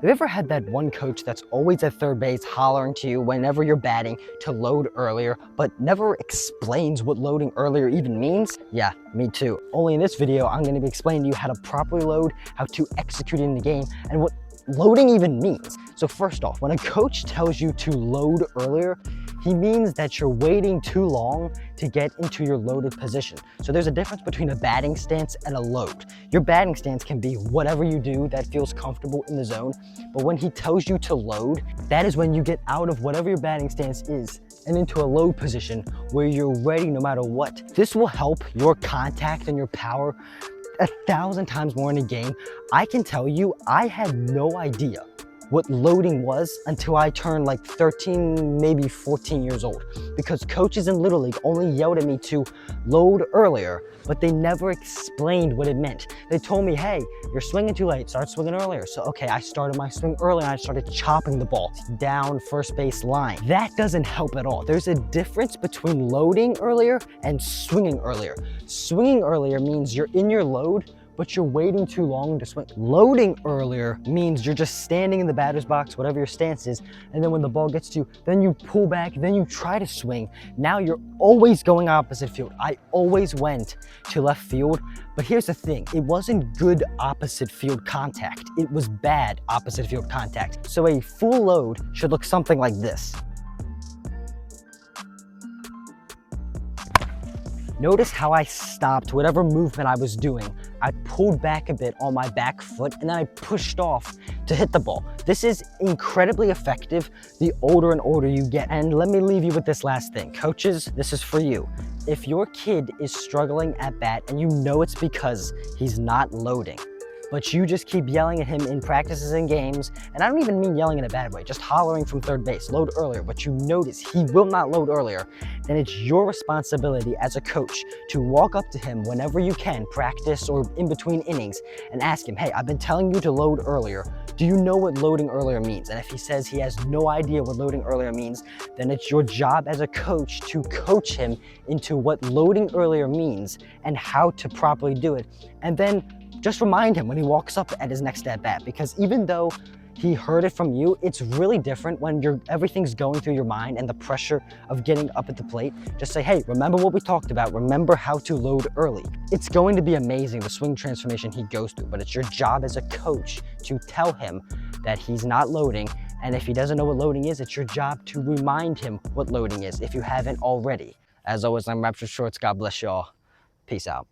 Have you ever had that one coach that's always at third base hollering to you whenever you're batting to load earlier, but never explains what loading earlier even means? Yeah, me too. Only in this video, I'm gonna be explaining to you how to properly load, how to execute it in the game, and what loading even means. So first off, when a coach tells you to load earlier, he means that you're waiting too long to get into your loaded position. So there's a difference between a batting stance and a load. Your batting stance can be whatever you do that feels comfortable in the zone, but when he tells you to load, that is when you get out of whatever your batting stance is and into a load position where you're ready no matter what. This will help your contact and your power 1,000 times more in a game. I can tell you, I had no idea what loading was until I turned like 13, maybe 14 years old, because coaches in Little League only yelled at me to load earlier, but they never explained what it meant. They told me, hey, you're swinging too late, start swinging earlier. So okay, I started my swing early and I started chopping the ball down first base line. That doesn't help at all. There's a difference between loading earlier and swinging earlier. Swinging earlier means you're in your load, but you're waiting too long to swing. Loading earlier means you're just standing in the batter's box, whatever your stance is, and then when the ball gets to you, then you pull back, then you try to swing. Now you're always going opposite field. I always went to left field, but here's the thing, it wasn't good opposite field contact. It was bad opposite field contact. So a full load should look something like this. Notice how I stopped whatever movement I was doing. I pulled back a bit on my back foot and then I pushed off to hit the ball. This is incredibly effective the older and older you get. And let me leave you with this last thing. Coaches, this is for you. If your kid is struggling at bat and you know it's because he's not loading, but you just keep yelling at him in practices and games, and I don't even mean yelling in a bad way, just hollering from third base, load earlier, but you notice he will not load earlier, then it's your responsibility as a coach to walk up to him whenever you can, practice or in between innings, and ask him, hey, I've been telling you to load earlier. Do you know what loading earlier means? And if he says he has no idea what loading earlier means, then it's your job as a coach to coach him into what loading earlier means and how to properly do it. And then just remind him when he walks up at his next at bat, because even though he heard it from you, it's really different when everything's going through your mind and the pressure of getting up at the plate. Just say, hey, remember what we talked about, remember how to load early. It's going to be amazing, the swing transformation he goes through, but it's your job as a coach to tell him that he's not loading, and if he doesn't know what loading is, it's your job to remind him what loading is if you haven't already. As always, I'm Rapture Shorts. God bless y'all. Peace out.